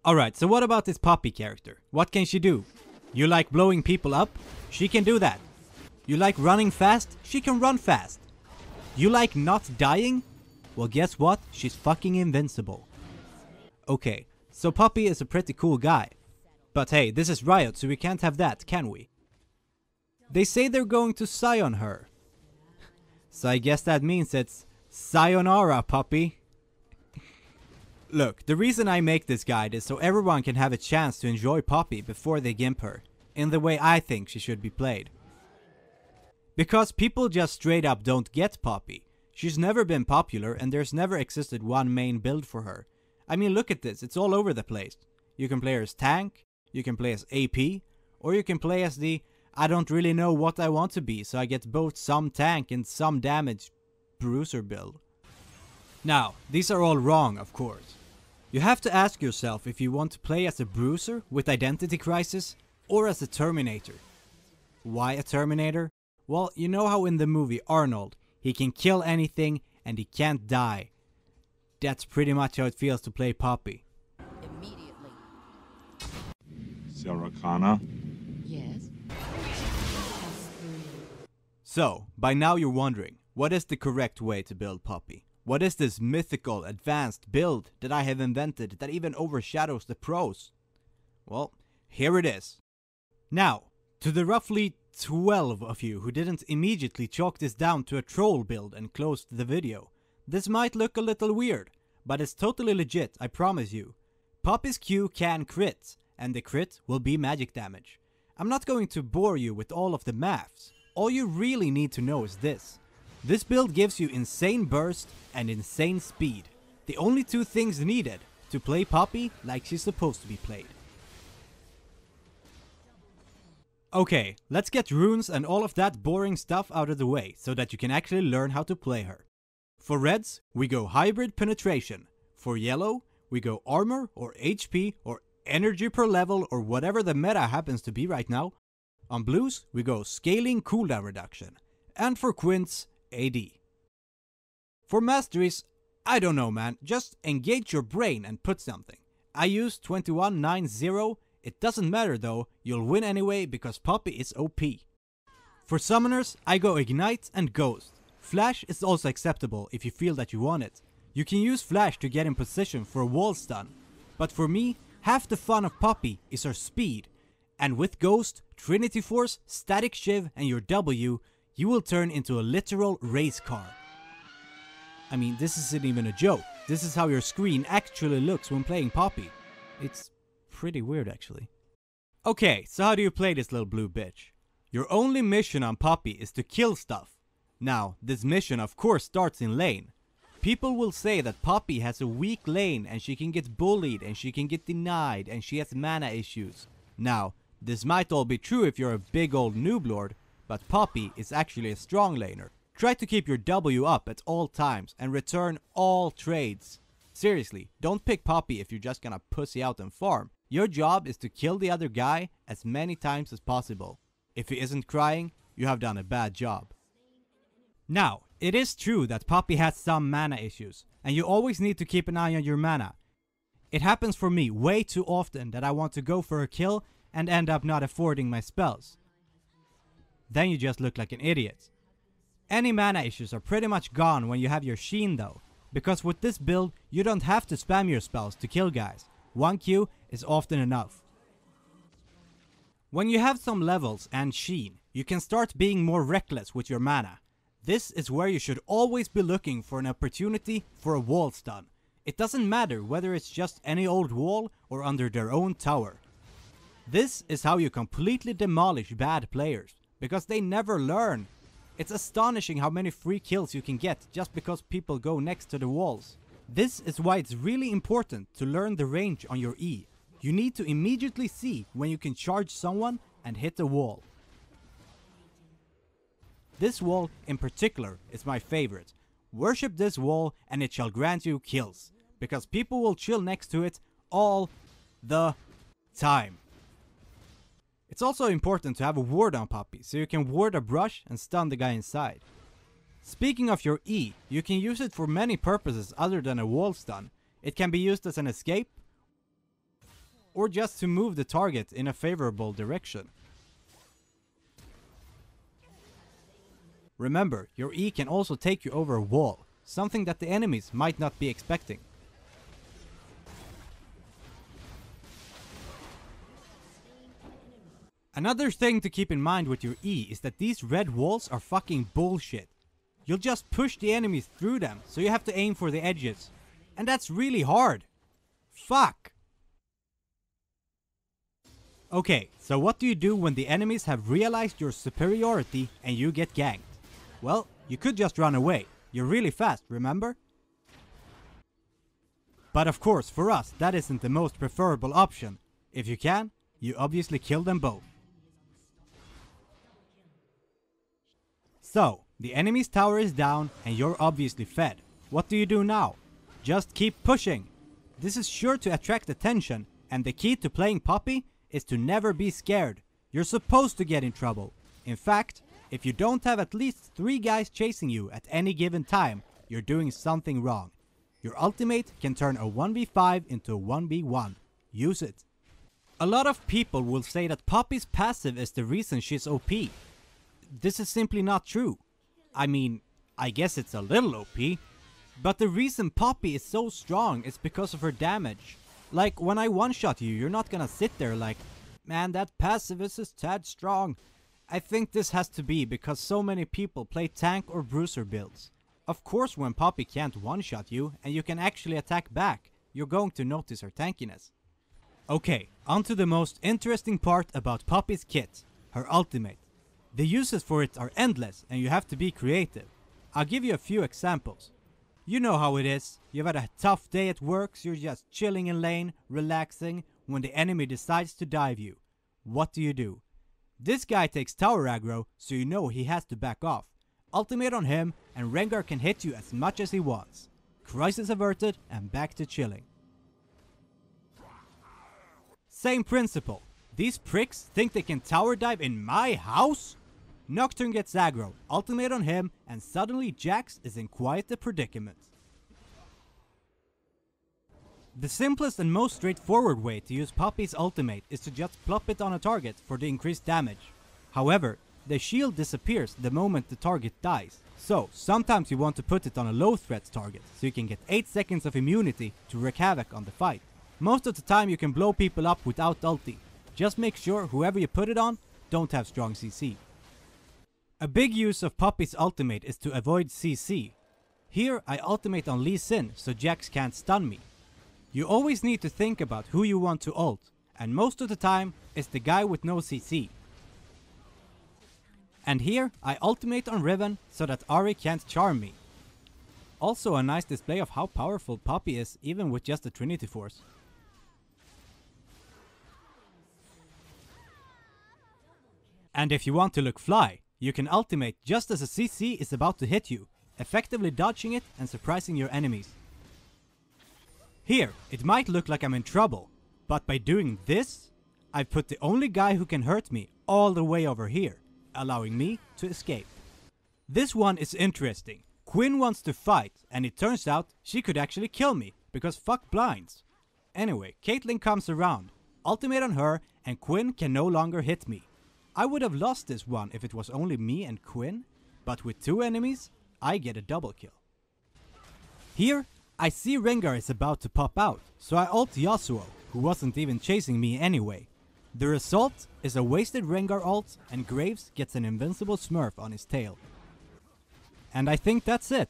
Alright, so what about this Poppy character? What can she do? You like blowing people up? She can do that. You like running fast? She can run fast. You like not dying? Well, guess what? She's fucking invincible. Okay, so Poppy is a pretty cool guy. But hey, this is Riot, so we can't have that, can we? They say they're going to Scion her. So I guess that means it's Sayonara, Poppy. Look, the reason I make this guide is so everyone can have a chance to enjoy Poppy before they gimp her, in the way I think she should be played. Because people just straight up don't get Poppy. She's never been popular and there's never existed one main build for her. I mean, look at this, it's all over the place. You can play her as tank, you can play as AP, or you can play as the I don't really know what I want to be, so I get both some tank and some damage bruiser build. Now, these are all wrong, of course. You have to ask yourself if you want to play as a bruiser with identity crisis or as a Terminator. Why a Terminator? Well, you know how in the movie Arnold, he can kill anything and he can't die. That's pretty much how it feels to play Poppy. Immediately. Sarah Connor? Yes. So, by now you're wondering, what is the correct way to build Poppy? What is this mythical, advanced build that I have invented that even overshadows the pros? Well, here it is. Now, to the roughly 12 of you who didn't immediately chalk this down to a troll build and closed the video, this might look a little weird, but it's totally legit, I promise you. Poppy's Q can crit, and the crit will be magic damage. I'm not going to bore you with all of the maths. All you really need to know is this. This build gives you insane burst and insane speed. The only two things needed to play Poppy like she's supposed to be played. Okay, let's get runes and all of that boring stuff out of the way so that you can actually learn how to play her. For reds, we go hybrid penetration. For yellow, we go armor or HP or energy per level or whatever the meta happens to be right now. On blues, we go scaling cooldown reduction. And for quints, AD. For masteries, I don't know man, just engage your brain and put something. I use 2190, it doesn't matter though, you'll win anyway because Poppy is OP. For summoners, I go ignite and ghost. Flash is also acceptable if you feel that you want it. You can use flash to get in position for a wall stun. But for me, half the fun of Poppy is her speed. And with ghost, trinity force, static shiv and your W, you will turn into a literal race car. I mean, this isn't even a joke. This is how your screen actually looks when playing Poppy. It's pretty weird actually. Okay, so how do you play this little blue bitch? Your only mission on Poppy is to kill stuff. Now, this mission of course starts in lane. People will say that Poppy has a weak lane and she can get bullied and she can get denied and she has mana issues. Now, this might all be true if you're a big old noob lord, but Poppy is actually a strong laner. Try to keep your W up at all times and return all trades. Seriously, don't pick Poppy if you're just gonna pussy out and farm. Your job is to kill the other guy as many times as possible. If he isn't crying, you have done a bad job. Now, it is true that Poppy has some mana issues, and you always need to keep an eye on your mana. It happens for me way too often that I want to go for a kill and end up not affording my spells. Then you just look like an idiot. Any mana issues are pretty much gone when you have your Sheen though, because with this build you don't have to spam your spells to kill guys. 1 Q is often enough. When you have some levels and Sheen, you can start being more reckless with your mana. This is where you should always be looking for an opportunity for a wall stun. It doesn't matter whether it's just any old wall or under their own tower. This is how you completely demolish bad players, because they never learn. It's astonishing how many free kills you can get just because people go next to the walls. This is why it's really important to learn the range on your E. You need to immediately see when you can charge someone and hit a wall. This wall in particular is my favorite. Worship this wall and it shall grant you kills, because people will chill next to it all the time. It's also important to have a ward on Poppy, so you can ward a brush and stun the guy inside. Speaking of your E, you can use it for many purposes other than a wall stun. It can be used as an escape, or just to move the target in a favorable direction. Remember, your E can also take you over a wall, something that the enemies might not be expecting. Another thing to keep in mind with your E is that these red walls are fucking bullshit. You'll just push the enemies through them, so you have to aim for the edges. And that's really hard. Fuck! Okay, so what do you do when the enemies have realized your superiority and you get ganked? Well, you could just run away. You're really fast, remember? But of course, for us, that isn't the most preferable option. If you can, you obviously kill them both. So, the enemy's tower is down and you're obviously fed. What do you do now? Just keep pushing. This is sure to attract attention, and the key to playing Poppy is to never be scared. You're supposed to get in trouble. In fact, if you don't have at least 3 guys chasing you at any given time, you're doing something wrong. Your ultimate can turn a 1v5 into a 1v1. Use it. A lot of people will say that Poppy's passive is the reason she's OP. This is simply not true. I mean, I guess it's a little OP, but the reason Poppy is so strong is because of her damage. Like, when I one-shot you, you're not gonna sit there like, man, that passive is a tad strong. I think this has to be because so many people play tank or bruiser builds. Of course, when Poppy can't one-shot you and you can actually attack back, you're going to notice her tankiness. Okay, on to the most interesting part about Poppy's kit, her ultimate. The uses for it are endless and you have to be creative. I'll give you a few examples. You know how it is, you've had a tough day at work, so you're just chilling in lane, relaxing, when the enemy decides to dive you. What do? This guy takes tower aggro, so you know he has to back off. Ultimate on him, and Rengar can hit you as much as he wants. Crisis averted, and back to chilling. Same principle. These pricks think they can tower dive in my house? Nocturne gets aggro, ultimate on him, and suddenly Jax is in quite a predicament. The simplest and most straightforward way to use Poppy's ultimate is to just plop it on a target for the increased damage. However, the shield disappears the moment the target dies, so sometimes you want to put it on a low threat target so you can get 8 seconds of immunity to wreak havoc on the fight. Most of the time you can blow people up without ulti. Just make sure whoever you put it on don't have strong CC. A big use of Poppy's ultimate is to avoid CC. Here I ultimate on Lee Sin so Jax can't stun me. You always need to think about who you want to ult, and most of the time it's the guy with no CC. And here I ultimate on Riven so that Ahri can't charm me. Also a nice display of how powerful Poppy is even with just the Trinity Force. And if you want to look fly, you can ultimate just as a CC is about to hit you, effectively dodging it and surprising your enemies. Here, it might look like I'm in trouble, but by doing this, I've put the only guy who can hurt me all the way over here, allowing me to escape. This one is interesting. Quinn wants to fight, and it turns out she could actually kill me, because fuck blinds. Anyway, Caitlyn comes around, ultimate on her, and Quinn can no longer hit me. I would have lost this one if it was only me and Quinn, but with 2 enemies, I get a double kill. Here, I see Rengar is about to pop out, so I ult Yasuo, who wasn't even chasing me anyway. The result is a wasted Rengar ult, and Graves gets an invincible smurf on his tail. And I think that's it.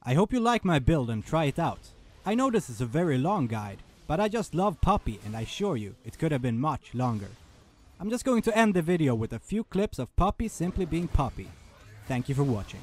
I hope you like my build and try it out. I know this is a very long guide, but I just love Poppy and I assure you it could have been much longer. I'm just going to end the video with a few clips of Poppy simply being Poppy. Thank you for watching.